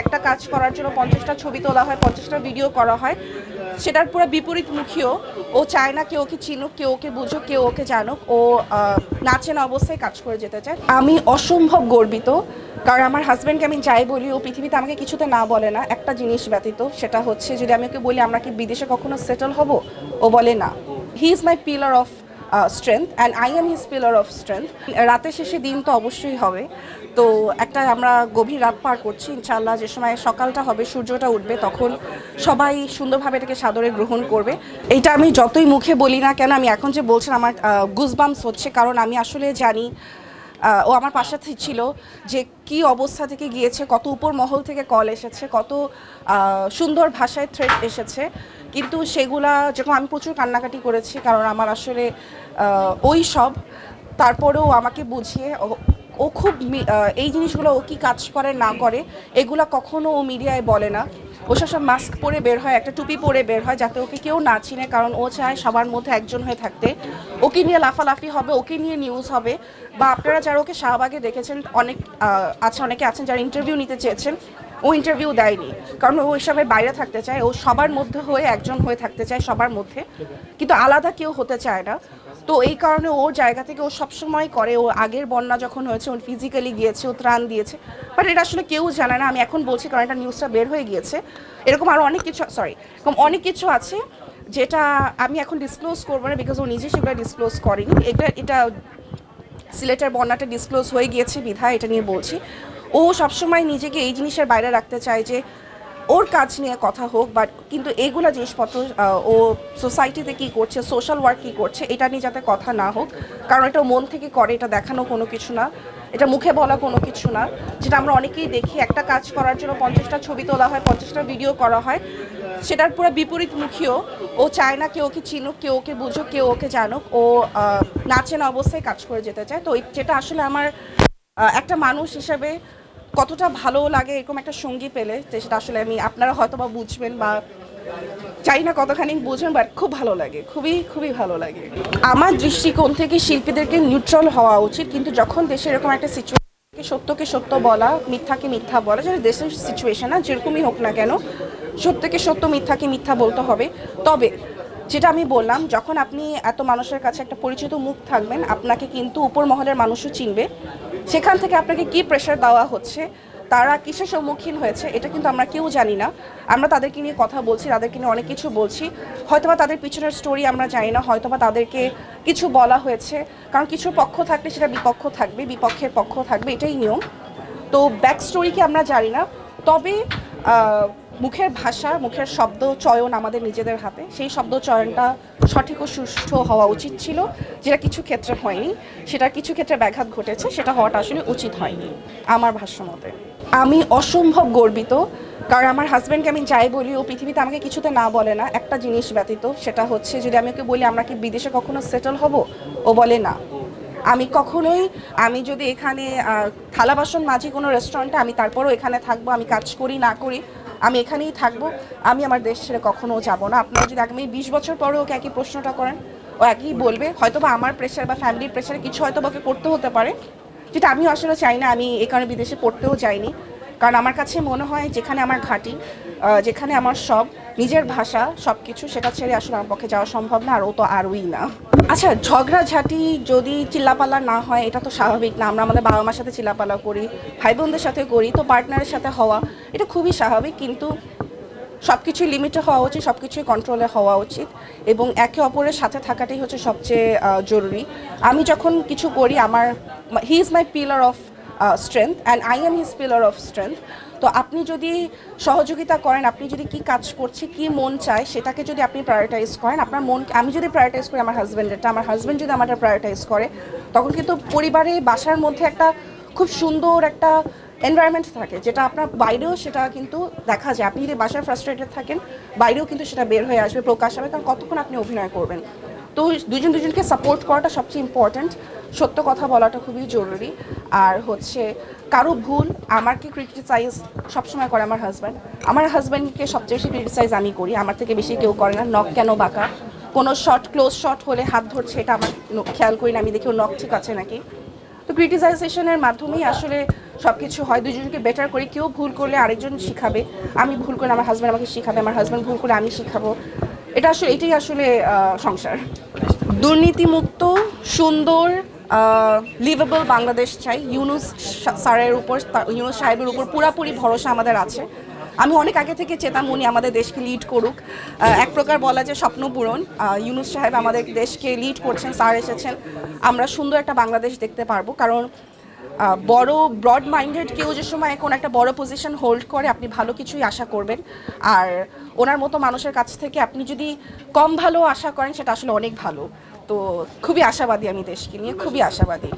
একটা কাজ করার জন্য 50টা ছবি তোলা হয়, 50টা ভিডিও করা হয়, সেটার পুরো বিপরীতমুখীও। ও চায় না কেউ ওকে চিনুক, কেউ ওকে বুঝুক, কেউ ওকে জানুক। ও নাচেন অবস্থায় কাজ করে যেতে চায়। আমি অসম্ভব গর্বিত, কারণ আমার হাজব্যান্ডকে আমি যাই বলি, ও পৃথিবীতে আমাকে কিছুতে না বলে না একটা জিনিস ব্যতীত, সেটা হচ্ছে যদি আমি ওকে বলি আমরা কি বিদেশে কখনো সেটেল হব, ও বলে না। He is my pillar of strength and I am his pillar of strength. রাতের শেষে দিন তো অবশ্যই হবে। তো একটা আমরা গভীর রাত পার করছি, ইনশাআল্লাহ যে সময় সকালটা হবে, সূর্যটা উঠবে, তখন সবাই সুন্দরভাবে এটাকে সাদরে গ্রহণ করবে। এইটা আমি যতই মুখে বলি না কেন, আমি এখন যে বলছেন আমার গুজবাম্পস হচ্ছে, কারণ আমি আসলে জানি ও আমার পাশে ছিল যে কি অবস্থা থেকে গিয়েছে, কত উপর মহল থেকে কল এসেছে, কত সুন্দর ভাষায় থ্রেট এসেছে, কিন্তু সেগুলা যখন আমি প্রচুর কান্নাকাটি করেছি, কারণ আমার আসলে ওই সব, তারপরেও আমাকে বুঝিয়ে ও খুব এই জিনিসগুলো ও কি কাজ করে না করে এগুলো কখনো ও মিডিয়ায় বলে না। ও সব মাস্ক পরে বের হয়, একটা টুপি পরে বের হয়, যাতে ওকে কেউ না চিনে, কারণ ও চায় সবার মধ্যে একজন হয়ে থাকতে। ওকে নিয়ে লাফালাফি হবে, ওকে নিয়ে নিউজ হবে, বা আপনারা যারা ওকে শাহবাগে দেখেছেন অনেকে আছেন যারা ইন্টারভিউ নিতে চেয়েছেন, ও ইন্টারভিউ দেয়নি, কারণ ও এসবের বাইরে থাকতে চায়। ও সবার মধ্যে হয়ে একজন হয়ে থাকতে চায়, সবার মধ্যে, কিন্তু আলাদা কেউ হতে চায় না। তো এই কারণে ওর জায়গা থেকে ও সবসময় করে। ও আগের বন্যা যখন হয়েছে ও ফিজিক্যালি গিয়েছে, ও ত্রাণ দিয়েছে, বাট এটা আসলে কেউ জানে না। আমি এখন বলছি কারণ এটা নিউজটা বের হয়ে গিয়েছে। এরকম আরও অনেক কিছু আছে যেটা আমি এখন ডিসক্লোজ করবো না, বিকজ ও নিজে সেগুলো ডিসক্লোজ করেনি। এটা সিলেটের বন্যাটা ডিসক্লোজ হয়ে গিয়েছে বিধায় এটা নিয়ে বলছি। ও সবসময় নিজেকে এই জিনিসের বাইরে রাখতে চায় যে ওর কাজ নিয়ে কথা হোক, বাট কিন্তু এইগুলো জিনিসপত্র ও সোসাইটিতে কী করছে, সোশ্যাল ওয়ার্ক কী করছে, এটা নিয়ে যাতে কথা না হোক, কারণ এটা মন থেকে করে, এটা দেখানো কোনো কিছু না, এটা মুখে বলা কোনো কিছু না। যেটা আমরা অনেকেই দেখি, একটা কাজ করার জন্য 50টা ছবি তোলা হয়, 50টা ভিডিও করা হয়, সেটার পুরো বিপরীতমুখীও। ও চায় না কেউ ওকে চিনুক, কেউ ওকে বুঝুক, কেউ ওকে জানুক। ও নাচেন অবস্থায় কাজ করে যেতে চায়। তো যেটা আসলে আমার একটা মানুষ হিসেবে কতটা ভালো লাগে এরকম একটা সঙ্গী পেলে, সেটা আসলে আপনারা হয়তো বা বুঝবেন, বা চাই না কতখানি বুঝবেন, বাট খুব ভালো লাগে, খুবই খুবই ভালো লাগে। আমার দৃষ্টিকোণ থেকে শিল্পীদেরকে নিউট্রাল হওয়া উচিত, কিন্তু যখন দেশে এরকম একটা সিচুয়েশন, সত্যকে সত্য বলা, মিথ্যাকে মিথ্যা বলা, যেটা দেশের সিচুয়েশন না যেরকমই হোক না কেন, সত্যকে সত্য, মিথ্যাকে মিথ্যা বলতে হবে। তবে যেটা আমি বললাম, যখন আপনি এত মানুষের কাছে একটা পরিচিত মুখ থাকবেন, আপনাকে কিন্তু উপর মহলের মানুষও চিনবে। সেখান থেকে আপনাকে কি প্রেশার দেওয়া হচ্ছে, তারা কিসের সম্মুখীন হয়েছে, এটা কিন্তু আমরা কেউ জানি না। আমরা তাদেরকে নিয়ে কথা বলছি, তাদেরকে নিয়ে অনেক কিছু বলছি, হয়তোবা তাদের পিছনের স্টোরি আমরা জানি না, হয়তোবা তাদেরকে কিছু বলা হয়েছে, কারণ কিছু পক্ষ থাকলে সেটা বিপক্ষ থাকবে, বিপক্ষের পক্ষ থাকবে, এটাই নিয়ম। তো ব্যাক স্টোরিকে আমরা জানি না, তবে মুখের ভাষা, মুখের শব্দ চয়ন আমাদের নিজেদের হাতে। সেই শব্দ চয়নটা সঠিক ও সুষ্ঠু হওয়া উচিত ছিল, যেটা কিছু ক্ষেত্রে হয়নি, সেটা কিছু ক্ষেত্রে ব্যাঘাত ঘটেছে, সেটা হওয়াটা আসলে উচিত হয়নি আমার ভাষ্যমতে। আমি অসম্ভব গর্বিত, কারণ আমার হাজব্যান্ডকে আমি যাই বলি, ও পৃথিবীতে আমাকে কিছুতে না বলে না একটা জিনিস ব্যতীত, সেটা হচ্ছে যদি আমি ওকে বলি আমরা কি বিদেশে কখনো সেটেল হব, ও বলে না। আমি যদি এখানে থালা বাসন মাজি কোনো রেস্টুরেন্টে, আমি তারপরও এখানে থাকবো, আমি কাজ করি না করি, আমি এখানেই থাকবো, আমি আমার দেশ ছেড়ে কখনো যাব না। আপনারা যদি আগামী 20 বছর পরে ওকে একই প্রশ্নটা করেন, ও একই বলবে। হয়তোবা আমার প্রেশার বা ফ্যামিলির প্রেশারে কিছু হয়তো ওকে করতে হতে পারে, যেটা আমিও আসলে চাই না। আমি এই কারণে বিদেশে পড়তেও যাইনি, কারণ আমার কাছে মনে হয় যেখানে আমার ঘাঁটি, যেখানে আমার সব নিজের ভাষা, সব কিছু, সেটা ছেড়ে আসলে আমার পক্ষে যাওয়া সম্ভব না, আর ও তো আরই না। আচ্ছা, ঝগড়াঝাঁটি যদি চিল্লাপাল্লা না হয়, এটা তো স্বাভাবিক না। আমরা আমাদের বাবা মার সাথে চিল্লাপাল্লা করি, ভাই বোনদের সাথে করি, তো পার্টনারের সাথে হওয়া এটা খুবই স্বাভাবিক, কিন্তু সব কিছুই লিমিটে হওয়া উচিত, সব কিছুই কন্ট্রোলে হওয়া উচিত, এবং একে অপরের সাথে থাকাটাই হচ্ছে সবচেয়ে জরুরি। আমি যখন কিছু করি, he is my pillar of strength and I am his pillar of strength. তো আপনি যদি সহযোগিতা করেন, আপনি যদি কি কাজ করছি, কি মন চায়, সেটাকে যদি আপনি প্রায়োরিটাইজ করেন, আপনার মন, আমি যদি প্রায়োরিটাইজ করি আমার হাজব্যান্ডেরটা, আমার হাজব্যান্ড যদি আমারটা প্রায়োরিটাইজ করে, তখন কিন্তু পরিবারে, বাসার মধ্যে একটা খুব সুন্দর একটা এনভায়রনমেন্ট থাকে, যেটা আপনার বাইরেও সেটা কিন্তু দেখা যায়। আপনি যদি বাসায় ফ্রাস্ট্রেটেড থাকেন, বাইরেও কিন্তু সেটা বের হয়ে আসবে, প্রকাশ হবে, কারণ কতক্ষণ আপনি অভিনয় করবেন। তো দুজনকে সাপোর্ট করাটা সবচেয়ে ইম্পর্ট্যান্ট, সত্য কথা বলাটা খুবই জরুরি। আর হচ্ছে কারো ভুল আমাকে ক্রিটিসাইজ সবসময় করে আমার হাজব্যান্ডকে সবচেয়ে বেশি ক্রিটিসাইজ আমি করি, আমার থেকে বেশি কেউ করে না। নখ কেন বাঁকা, কোনো ক্লোজ শট হলে হাত ধরছে, এটা আমার খেয়াল করি না, আমি দেখি ও নখ ঠিক আছে নাকি। তো ক্রিটিসাইজেশনের মাধ্যমেই আসলে সব কিছু হয়, দুজনকে বেটার করি। কেউ ভুল করলে আরেকজন শিখাবে, আমি ভুল করলে আমার হাজব্যান্ড আমাকে শিখাবে, আমার হাজব্যান্ড ভুল করলে আমি শিখাবো। এটাই আসলে সংসার। দুর্নীতিমুক্ত, সুন্দর, লিভেবল বাংলাদেশ চাই। ইউনূস সাহেবের উপর পুরাপুরি ভরসা আমাদের আছে। আমি অনেক আগে থেকে চেতাম উনি আমাদের দেশকে লিড করুক। এক প্রকার বলা যায় স্বপ্ন পূরণ। ইউনূস সাহেব আমাদের দেশকে লিড করছেন, স্যার এসেছেন, আমরা সুন্দর একটা বাংলাদেশ দেখতে পারবো। কারণ বড় ব্রড মাইন্ডেড কেউ যে সময় কোনো একটা বড় পজিশন হোল্ড করে, আপনি ভালো কিছুই আশা করবেন। আর ওনার মতো মানুষের কাছ থেকে আপনি যদি কম ভালো আশা করেন, সেটা আসলে অনেক ভালো। তো খুবই আশাবাদী, আমি দেশকে নিয়ে খুবই আশাবাদী।